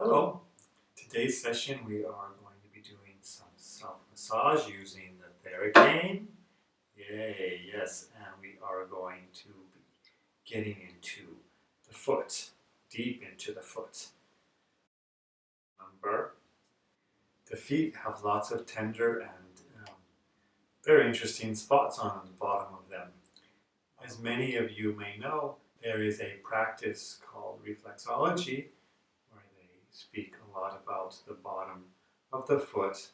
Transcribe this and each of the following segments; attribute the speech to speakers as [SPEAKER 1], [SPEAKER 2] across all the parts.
[SPEAKER 1] Hello. Today's session we are going to be doing some self-massage using the Theracane. Yay, yes, and we are going to be getting into the foot, deep into the foot. Remember, the feet have lots of tender and very interesting spots on the bottom of them. As many of you may know, there is a practice called Reflexology where they speak a lot about the bottom of the foot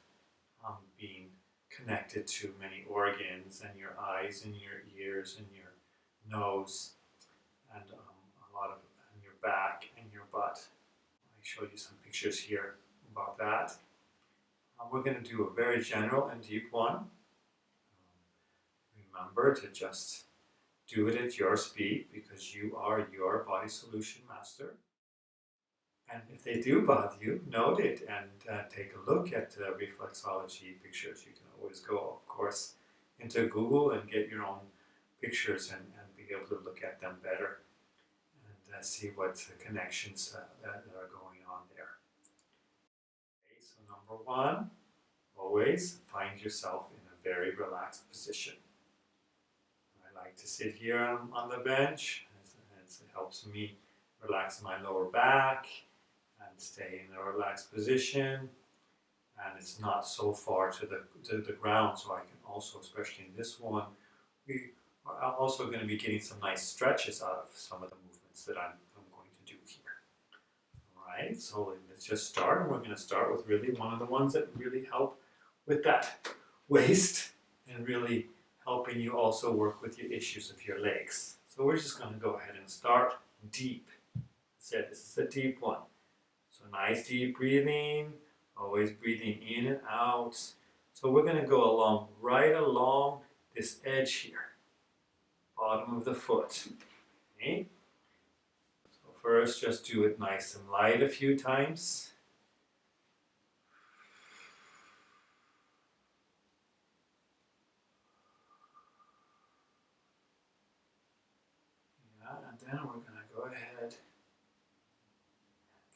[SPEAKER 1] being connected to many organs, and your eyes and your ears and your nose, and a lot of and your back and your butt. I showed you some pictures here about that. We're going to do a very general and deep one. Remember to just do it at your speed because you are your body solution master. And if they do bother you, note it and take a look at reflexology pictures. You can always go, of course, into Google and get your own pictures and be able to look at them better and see what connections that are going on there. Okay, so number one, always find yourself in a very relaxed position. I like to sit here on the bench. It helps me relax my lower back and stay in a relaxed position, and it's not so far to the ground, so I can also, especially in this one, we are also going to be getting some nice stretches out of some of the movements that I'm going to do here. Alright, so let's just start, and we're going to start with really one of the ones that really help with that waist and really helping you also work with your issues of your legs. So we're just going to go ahead and start deep. So this is a deep one. So nice deep breathing, always breathing in and out. So we're going to go right along this edge here, bottom of the foot. Okay? So first just do it nice and light a few times. Yeah, and then we're going to go ahead and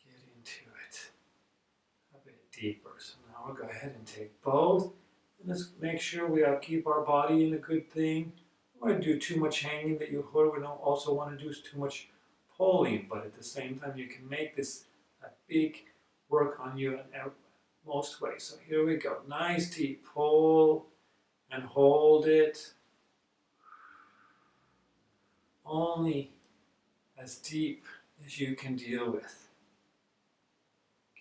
[SPEAKER 1] get into it a bit deeper. So now we'll go ahead and take both. And let's make sure we keep our body in a good thing. We don't want to do too much hanging that you hurt. We don't also want to do too much pulling, but at the same time you can make this a big work on you in most ways. So here we go. Nice deep pull and hold it. Only as deep as you can deal with.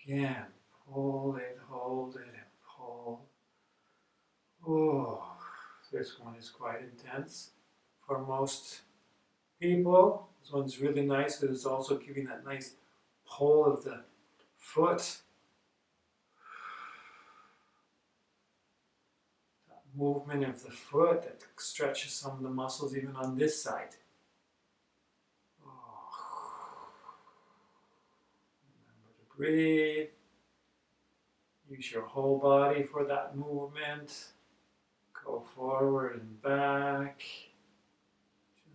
[SPEAKER 1] Again, pull it, hold it, and pull. Oh, this one is quite intense for most people. This one's really nice because it's also giving that nice pull of the foot. That movement of the foot that stretches some of the muscles even on this side. Oh. Remember to breathe. Use your whole body for that movement. Go forward and back.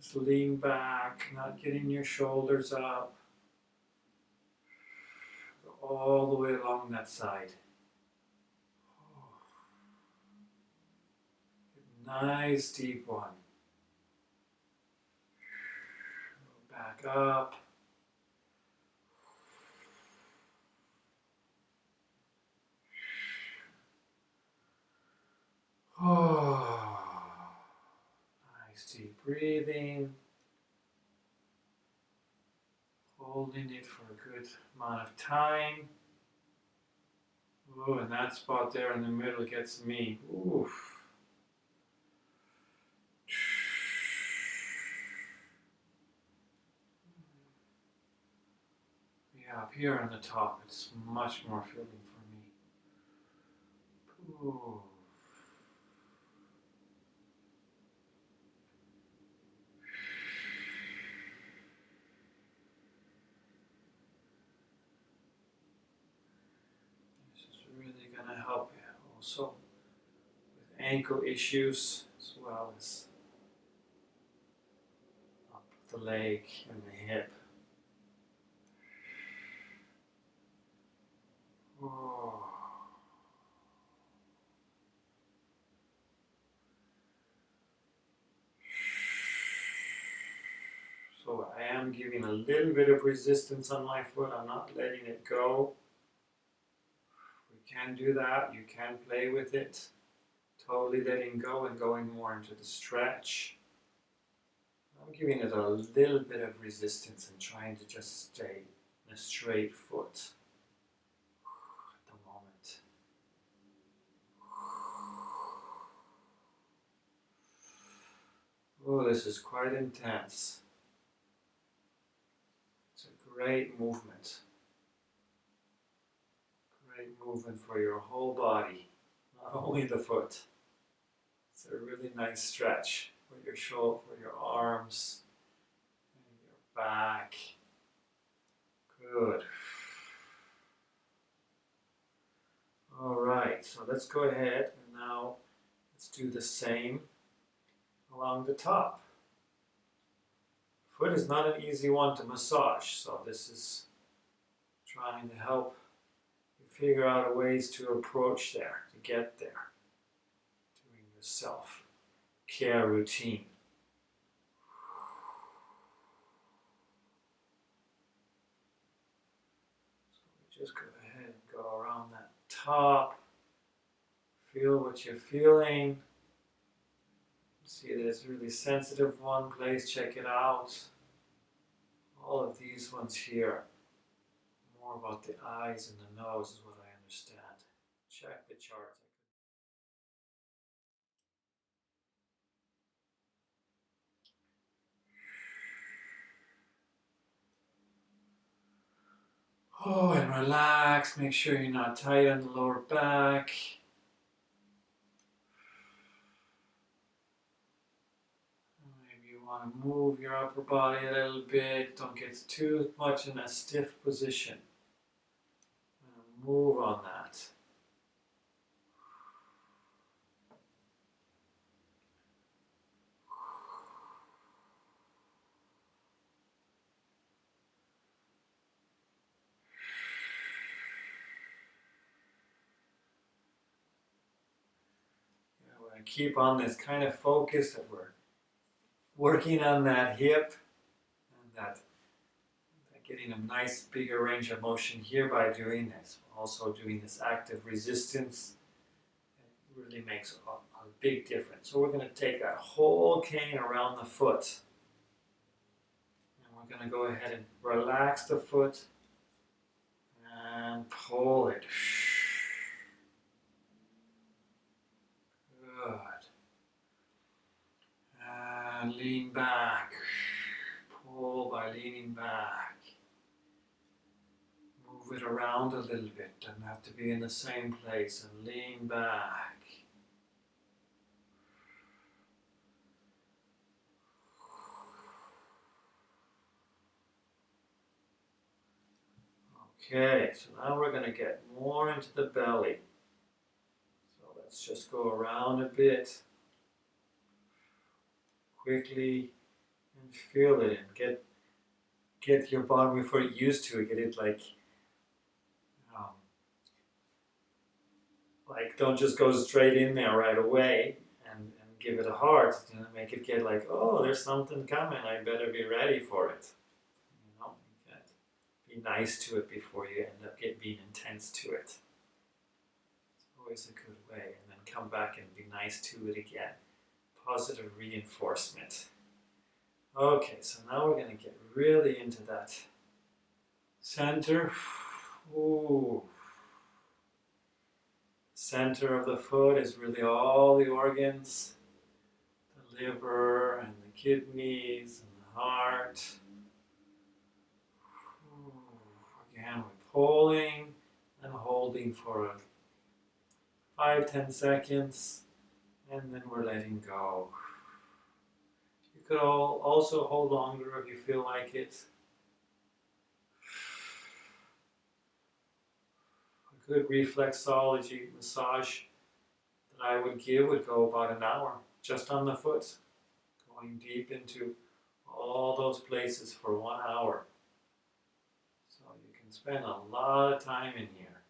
[SPEAKER 1] Just lean back, not getting your shoulders up. Go all the way along that side. Nice deep one. Go back up. Oh, nice deep breathing. Holding it for a good amount of time. Oh, and that spot there in the middle gets me. Oof. Yeah, up here on the top, it's much more feeling for me. Ooh. This is really going to help you also with ankle issues as well as up the leg and the hip. So I am giving a little bit of resistance on my foot. I'm not letting it go. We can do that. You can play with it. Totally letting go and going more into the stretch. I'm giving it a little bit of resistance and trying to just stay in a straight foot at the moment. Oh, this is quite intense. It's a great movement. Great movement for your whole body, not only the foot. It's a really nice stretch for your shoulder, for your arms, and your back. Good. All right, so let's go ahead and now let's do the same along the top. Foot is not an easy one to massage, so this is trying to help you figure out ways to approach there, to get there. Doing your self-care routine. So just go ahead and go around that top. Feel what you're feeling. See that it's really sensitive one place, check it out. All of these ones here, more about the eyes and the nose is what I understand. Check the chart. Oh, and relax. Make sure you're not tight on the lower back. Maybe you want to move your upper body a little bit. Don't get too much in a stiff position. Move on that. We're going to keep on this kind of focus that we're working on that hip and that getting a nice bigger range of motion here by doing this. Also doing this active resistance. It really makes a big difference. So we're going to take that whole cane around the foot. And we're going to go ahead and relax the foot and pull it. Good. And lean back. Pull by leaning back. Move it around a little bit. Doesn't have to be in the same place. And lean back. Okay, so now we're going to get more into the belly. So let's just go around a bit. Quickly and feel it and get your body before you're used to it. Get it like don't just go straight in there right away and give it a heart. You know, make it get like, oh, there's something coming. I better be ready for it. You know, be nice to it before you end up being intense to it. It's always a good way. And then come back and be nice to it again. Positive reinforcement. Okay, so now we're going to get really into that center. Ooh. Center of the foot is really all the organs, the liver and the kidneys and the heart. Ooh. Again, we're pulling and holding for 5-10 seconds, and then we're letting go. You could also hold longer if you feel like it. A good reflexology massage that I would give would go about an hour just on the foot, going deep into all those places for 1 hour. So you can spend a lot of time in here.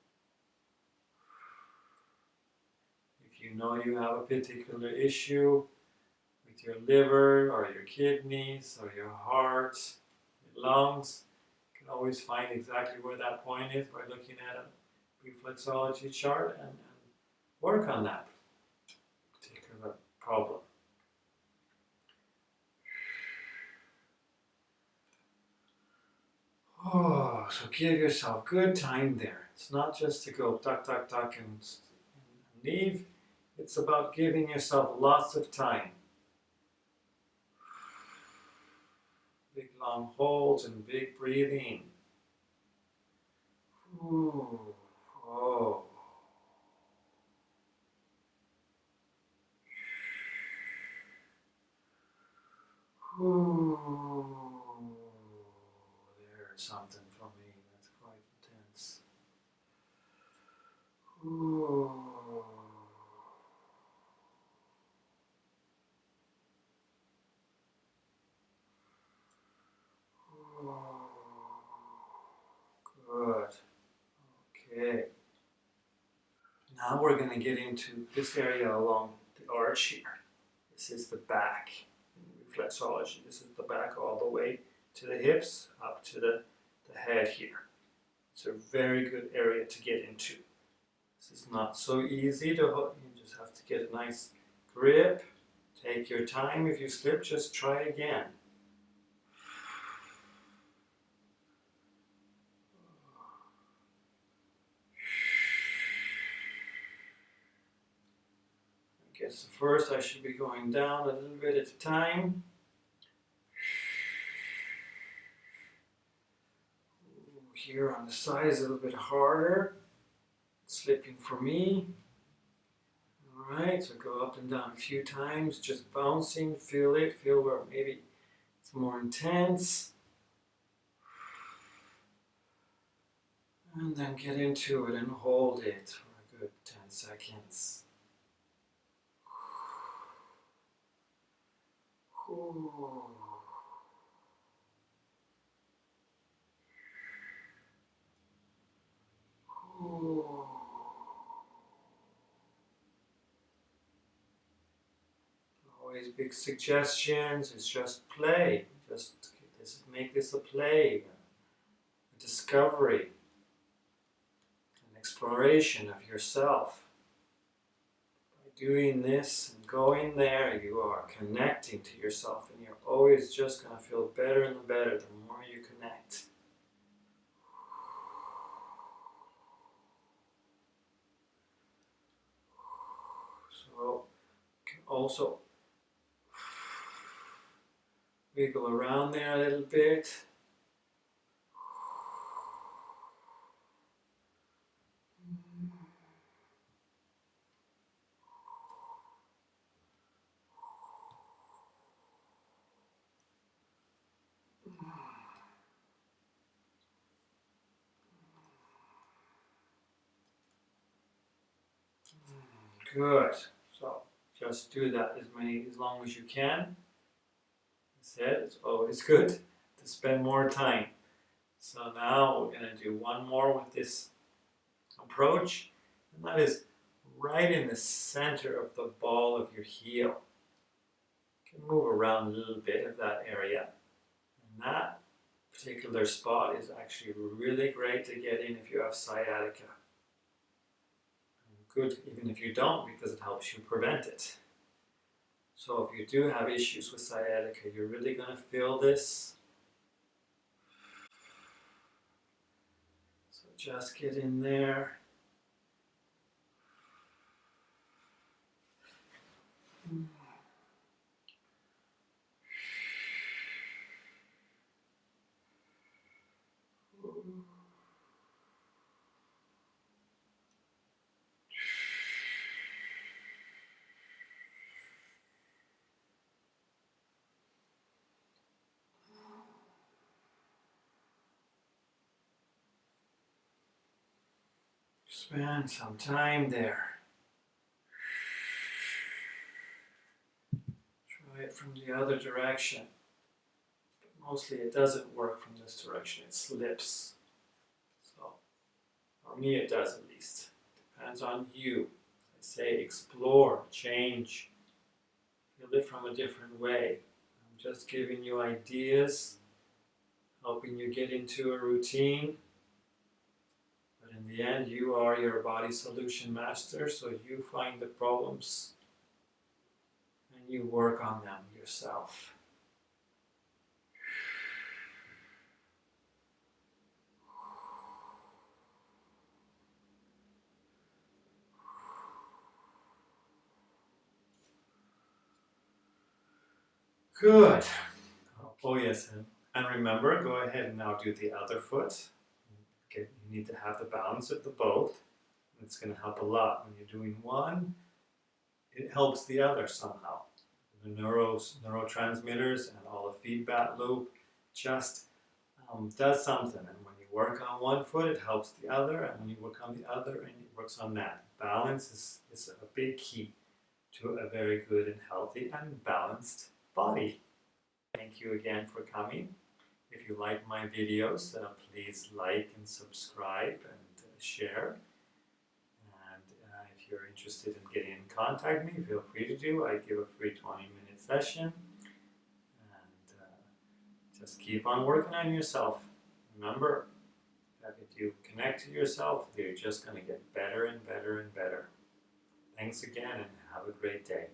[SPEAKER 1] If you know you have a particular issue, we with your liver or your kidneys or your heart, your lungs. You can always find exactly where that point is by looking at a reflexology chart and work on that particular problem. Oh, so give yourself good time there. It's not just to go duck, duck, duck and leave. It's about giving yourself lots of time. Big long holds and big breathing. Ooh, oh. Ooh. There's something for me that's quite intense. Ooh. Good. Okay. Now we're going to get into this area along the arch here. This is the back in reflexology. This is the back all the way to the hips, up to the head here. It's a very good area to get into. This is not so easy to hold. You just have to get a nice grip. Take your time. If you slip, just try again. I guess first I should be going down a little bit at a time. Here on the side is a little bit harder. Slipping for me. Alright, so go up and down a few times, just bouncing, feel it, feel where maybe it's more intense. And then get into it and hold it for a good 10 seconds. Ooh. Ooh. Always big suggestions, it's just play. Just make this a play, a discovery, an exploration of yourself. By doing this and going there, you are connecting to yourself, and you're always just going to feel better and better the more you connect. So you can also wiggle around there a little bit. Good. So just do that as long as you can. I said it's always good to spend more time. So now we're going to do one more with this approach, and that is right in the center of the ball of your heel. You can move around a little bit of that area. And that particular spot is actually really great to get in if you have sciatica. Good even if you don't, because it helps you prevent it. So if you do have issues with sciatica, you're really going to feel this. So just get in there. Spend some time there. Try it from the other direction. But mostly it doesn't work from this direction, it slips. So, for me it does at least. Depends on you. I say explore, change. feel it from a different way. I'm just giving you ideas, helping you get into a routine. But in the end, you are your body solution master, so you find the problems and you work on them yourself. Good. Oh yes, and remember, go ahead and now do the other foot. Okay, you need to have the balance of the both. It's going to help a lot. When you're doing one, it helps the other somehow. The neurotransmitters and all the feedback loop just does something. And when you work on one foot, it helps the other. And when you work on the other, and it works on that. Balance is a big key to a very good and healthy and balanced body. Thank you again for coming. If you like my videos, please like and subscribe and share. And if you're interested in getting in contact with me, feel free to do. I give a free 20-minute session. And just keep on working on yourself. Remember that if you connect to yourself, you're just going to get better and better and better. Thanks again and have a great day.